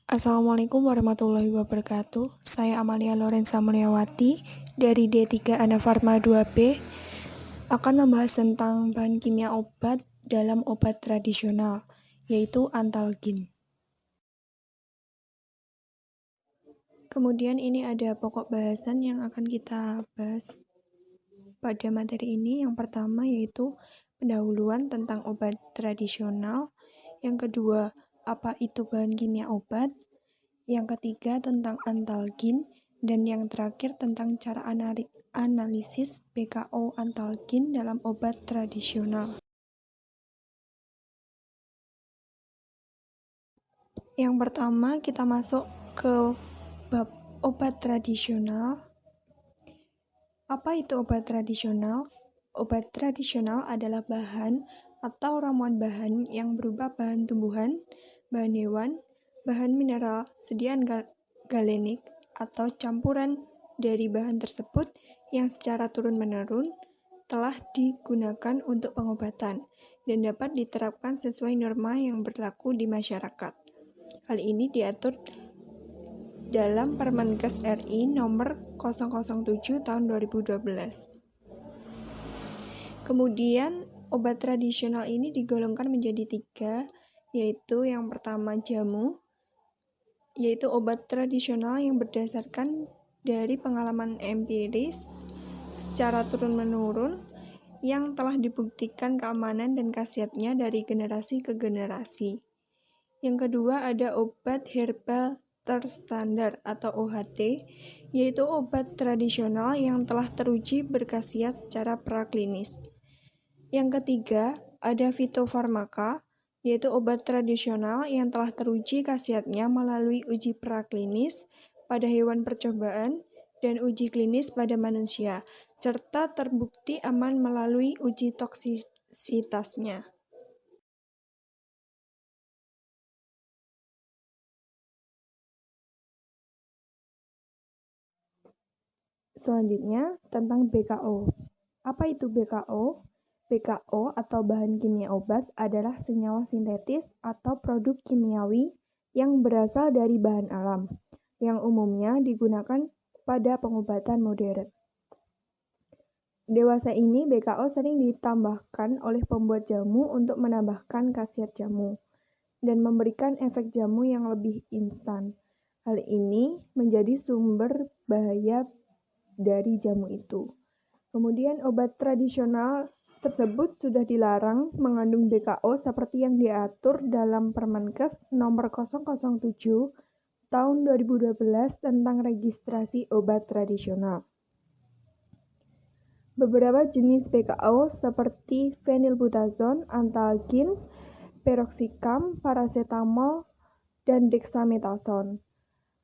Assalamualaikum warahmatullahi wabarakatuh. Saya Amalia Lorenza Mulyawati dari D3 Anafarma 2B akan membahas tentang bahan kimia obat dalam obat tradisional, yaitu Antalgin. Kemudian ini ada pokok bahasan yang akan kita bahas pada materi ini. Yang pertama yaitu pendahuluan tentang obat tradisional. Yang kedua, apa itu bahan kimia obat? Yang ketiga tentang Antalgin, dan yang terakhir tentang cara analisis BKO Antalgin dalam obat tradisional. Yang pertama kita masuk ke bab obat tradisional. Apa itu obat tradisional? Obat tradisional adalah bahan atau ramuan bahan yang berupa bahan tumbuhan, bahan hewan, bahan mineral, sediaan galenik, atau campuran dari bahan tersebut yang secara turun-menurun telah digunakan untuk pengobatan dan dapat diterapkan sesuai norma yang berlaku di masyarakat. Hal ini diatur dalam Permenkes RI nomor 007 tahun 2012. Kemudian obat tradisional ini digolongkan menjadi 3, yaitu yang pertama jamu, yaitu obat tradisional yang berdasarkan dari pengalaman empiris secara turun-menurun yang telah dibuktikan keamanan dan khasiatnya dari generasi ke generasi. Yang kedua ada obat herbal terstandar atau OHT, yaitu obat tradisional yang telah teruji berkhasiat secara praklinis. Yang ketiga ada fitofarmaka, yaitu obat tradisional yang telah teruji khasiatnya melalui uji praklinis pada hewan percobaan dan uji klinis pada manusia, serta terbukti aman melalui uji toksisitasnya. Selanjutnya tentang BKO. Apa itu BKO? BKO atau bahan kimia obat adalah senyawa sintetis atau produk kimiawi yang berasal dari bahan alam, yang umumnya digunakan pada pengobatan modern. Dewasa ini BKO sering ditambahkan oleh pembuat jamu untuk menambahkan khasiat jamu dan memberikan efek jamu yang lebih instan. Hal ini menjadi sumber bahaya dari jamu itu. Kemudian obat tradisional tersebut sudah dilarang mengandung BKO seperti yang diatur dalam Permenkes nomor 007 tahun 2012 tentang registrasi obat tradisional. Beberapa jenis BKO seperti fenilbutazon, Antalgin, peroxicam, paracetamol, dan dexamethasone.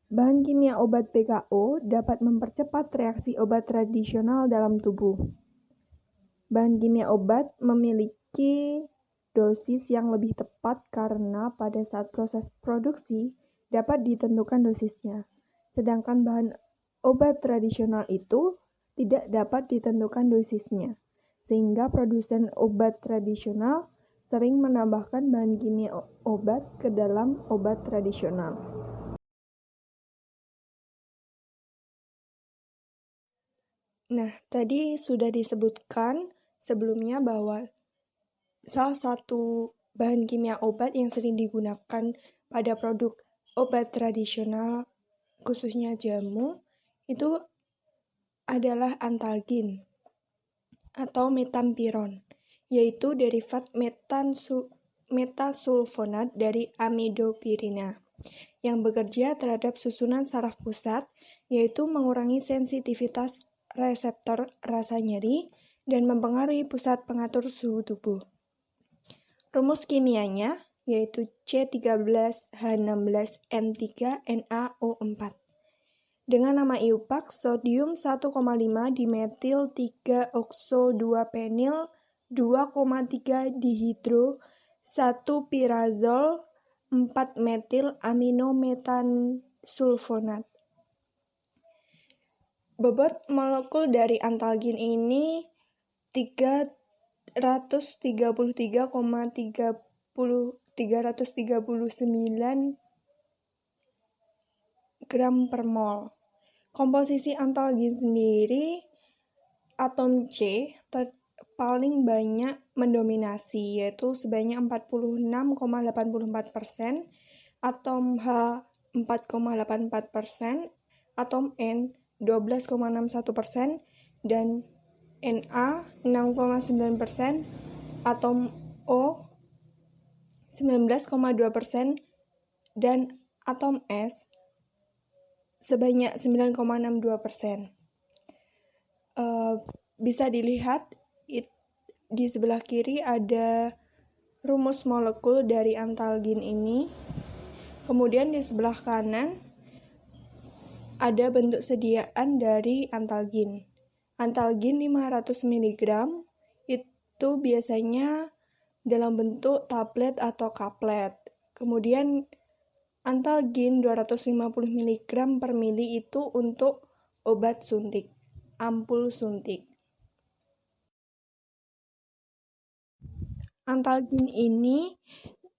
Bahan kimia obat BKO dapat mempercepat reaksi obat tradisional dalam tubuh. Bahan kimia obat memiliki dosis yang lebih tepat karena pada saat proses produksi dapat ditentukan dosisnya. Sedangkan bahan obat tradisional itu tidak dapat ditentukan dosisnya, sehingga produsen obat tradisional sering menambahkan bahan kimia obat ke dalam obat tradisional. Nah, tadi sudah disebutkan sebelumnya bahwa salah satu bahan kimia obat yang sering digunakan pada produk obat tradisional, khususnya jamu, itu adalah Antalgin atau metampiron, yaitu derivat metasulfonat dari amidopirina yang bekerja terhadap susunan saraf pusat, yaitu mengurangi sensitivitas reseptor rasa nyeri dan mempengaruhi pusat pengatur suhu tubuh. Rumus kimianya yaitu C13H16N3NaO4 dengan nama IUPAC sodium 1,5 dimetil 3 okso 2 penil 2,3 dihidro 1 pirazol 4 metil aminometansulfonat. Bobot molekul dari Antalgin ini 339,339 gram per mol. Komposisi antalgin sendiri, atom C paling banyak mendominasi, yaitu sebanyak 46,84%, atom H 4,84%, atom N 12,61%, dan Na 6,9%, atom O 19,2%, dan atom S sebanyak 9,62%. Bisa dilihat di sebelah kiri ada rumus molekul dari antalgin ini. Kemudian di sebelah kanan ada bentuk sediaan dari antalgin. Antalgin 500 mg itu biasanya dalam bentuk tablet atau kaplet. Kemudian antalgin 250 mg per mili itu untuk obat suntik, ampul suntik. Antalgin ini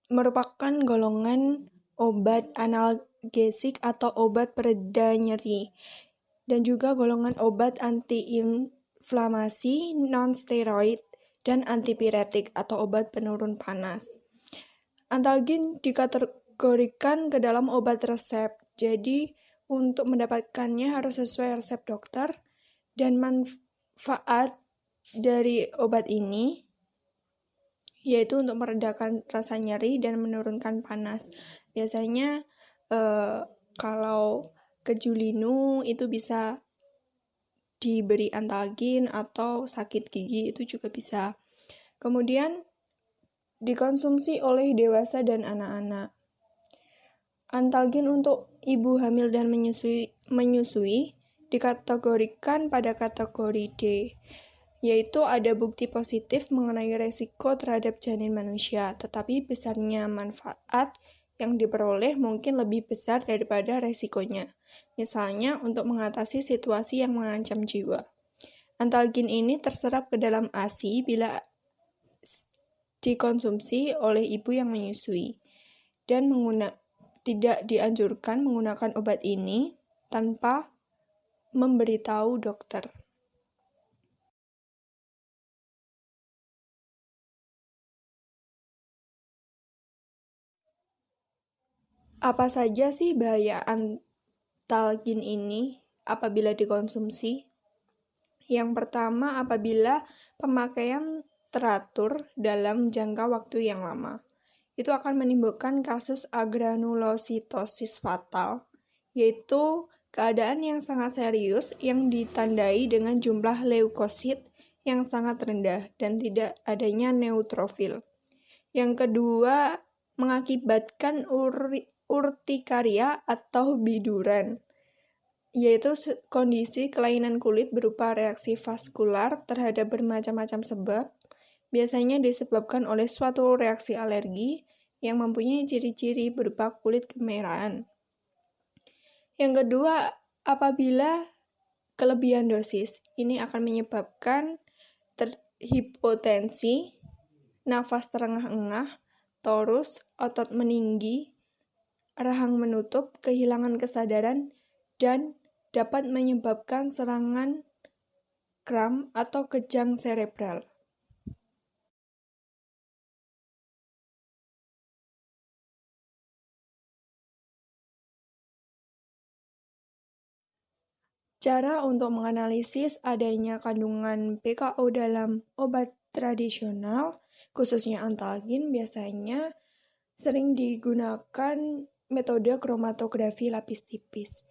merupakan golongan obat analgesik atau obat pereda nyeri, dan juga golongan obat antiinflamasi, non-steroid, dan antipiretik atau obat penurun panas. Antalgin dikategorikan ke dalam obat resep, jadi untuk mendapatkannya harus sesuai resep dokter, dan manfaat dari obat ini yaitu untuk meredakan rasa nyeri dan menurunkan panas. Biasanya kalau kejulinu itu bisa diberi antalgin, atau sakit gigi itu juga bisa. Kemudian dikonsumsi oleh dewasa dan anak-anak. Antalgin untuk ibu hamil dan menyusui dikategorikan pada kategori D, yaitu ada bukti positif mengenai resiko terhadap janin manusia, tetapi besarnya manfaat yang diperoleh mungkin lebih besar daripada resikonya. Misalnya untuk mengatasi situasi yang mengancam jiwa. Antalgin ini terserap ke dalam ASI bila dikonsumsi oleh ibu yang menyusui, dan tidak dianjurkan menggunakan obat ini tanpa memberitahu dokter. Apa saja sih bahaya antalgin ini apabila dikonsumsi? Yang pertama, apabila pemakaian teratur dalam jangka waktu yang lama, itu akan menimbulkan kasus agranulositosis fatal, yaitu keadaan yang sangat serius yang ditandai dengan jumlah leukosit yang sangat rendah dan tidak adanya neutrofil. Yang kedua, mengakibatkan urtikaria atau biduran, yaitu kondisi kelainan kulit berupa reaksi vaskular terhadap bermacam-macam sebab, biasanya disebabkan oleh suatu reaksi alergi yang mempunyai ciri-ciri berupa kulit kemerahan. Yang kedua, apabila kelebihan dosis, ini akan menyebabkan hipotensi, nafas terengah-engah, torus, otot meninggi, rahang menutup, kehilangan kesadaran, dan dapat menyebabkan serangan kram atau kejang serebral. Cara untuk menganalisis adanya kandungan PKO dalam obat tradisional, khususnya antalgin, biasanya sering digunakan metode kromatografi lapis tipis.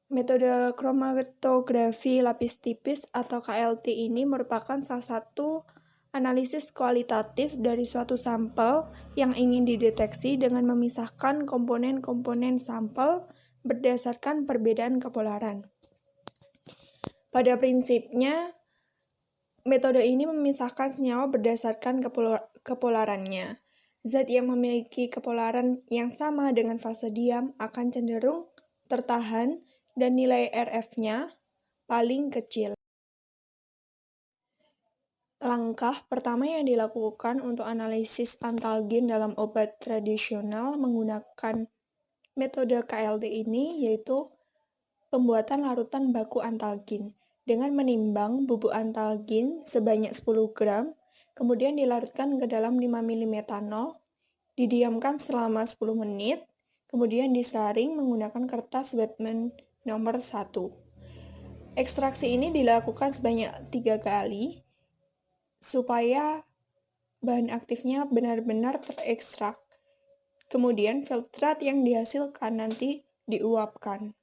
Metode kromatografi lapis tipis atau KLT ini merupakan salah satu analisis kualitatif dari suatu sampel yang ingin dideteksi dengan memisahkan komponen-komponen sampel berdasarkan perbedaan kepolaran. Pada prinsipnya, metode ini memisahkan senyawa berdasarkan kepolarannya. Zat yang memiliki kepolaran yang sama dengan fase diam akan cenderung tertahan dan nilai RF-nya paling kecil. Langkah pertama yang dilakukan untuk analisis antalgin dalam obat tradisional menggunakan Metode KLT ini yaitu pembuatan larutan baku antalgin dengan menimbang bubuk antalgin sebanyak 10 gram, kemudian dilarutkan ke dalam 5 ml metanol, didiamkan selama 10 menit, kemudian disaring menggunakan kertas Wetman nomor 1. Ekstraksi ini dilakukan sebanyak 3 kali supaya bahan aktifnya benar-benar terekstrak. Kemudian filtrat yang dihasilkan nanti diuapkan.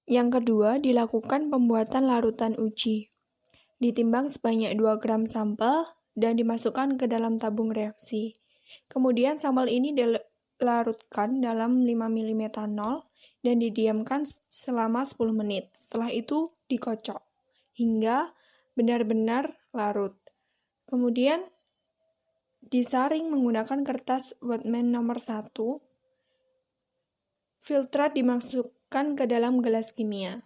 Yang kedua, dilakukan pembuatan larutan uji. Ditimbang sebanyak 2 gram sampel dan dimasukkan ke dalam tabung reaksi. Kemudian sampel ini dilarutkan dalam 5 ml metanol dan didiamkan selama 10 menit. Setelah itu dikocok hingga benar-benar larut. Kemudian disaring menggunakan kertas Wetman nomor 1. Filtrat dimasukkan ke dalam gelas kimia.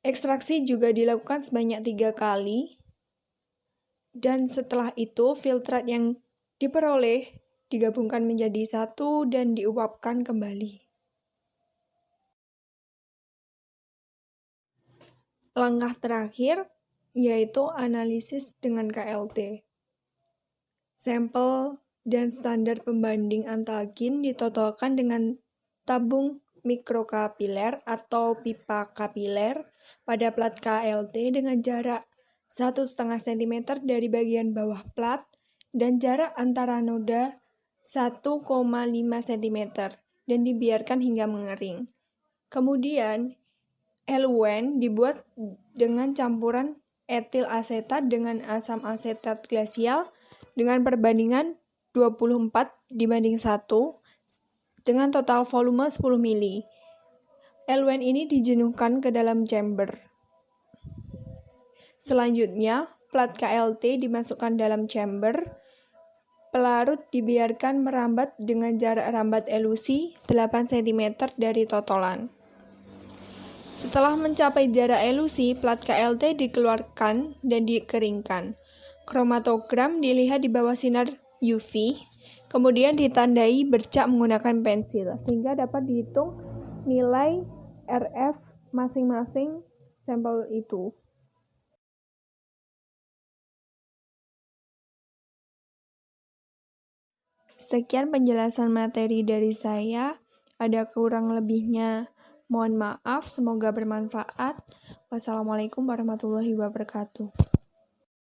Ekstraksi juga dilakukan sebanyak 3 kali. Dan setelah itu filtrat yang diperoleh digabungkan menjadi satu dan diuapkan kembali. Langkah terakhir yaitu analisis dengan KLT. Sampel dan standar pembanding antalgin ditotolkan dengan tabung mikrokapiler atau pipa kapiler pada plat KLT dengan jarak 1,5 cm dari bagian bawah plat dan jarak antara noda 1,5 cm dan dibiarkan hingga mengering. Kemudian, eluen dibuat dengan campuran etil asetat dengan asam asetat glasial dengan perbandingan 24:1 dengan total volume 10 ml. Eluen ini dijenuhkan ke dalam chamber. Selanjutnya, plat KLT dimasukkan dalam chamber. Pelarut dibiarkan merambat dengan jarak rambat elusi 8 cm dari totolan. Setelah mencapai jarak elusi, plat KLT dikeluarkan dan dikeringkan. Kromatogram dilihat di bawah sinar UV, kemudian ditandai bercak menggunakan pensil, sehingga dapat dihitung nilai RF masing-masing sampel itu. Sekian penjelasan materi dari saya. Ada kurang lebihnya, mohon maaf. Semoga bermanfaat. Wassalamualaikum warahmatullahi wabarakatuh.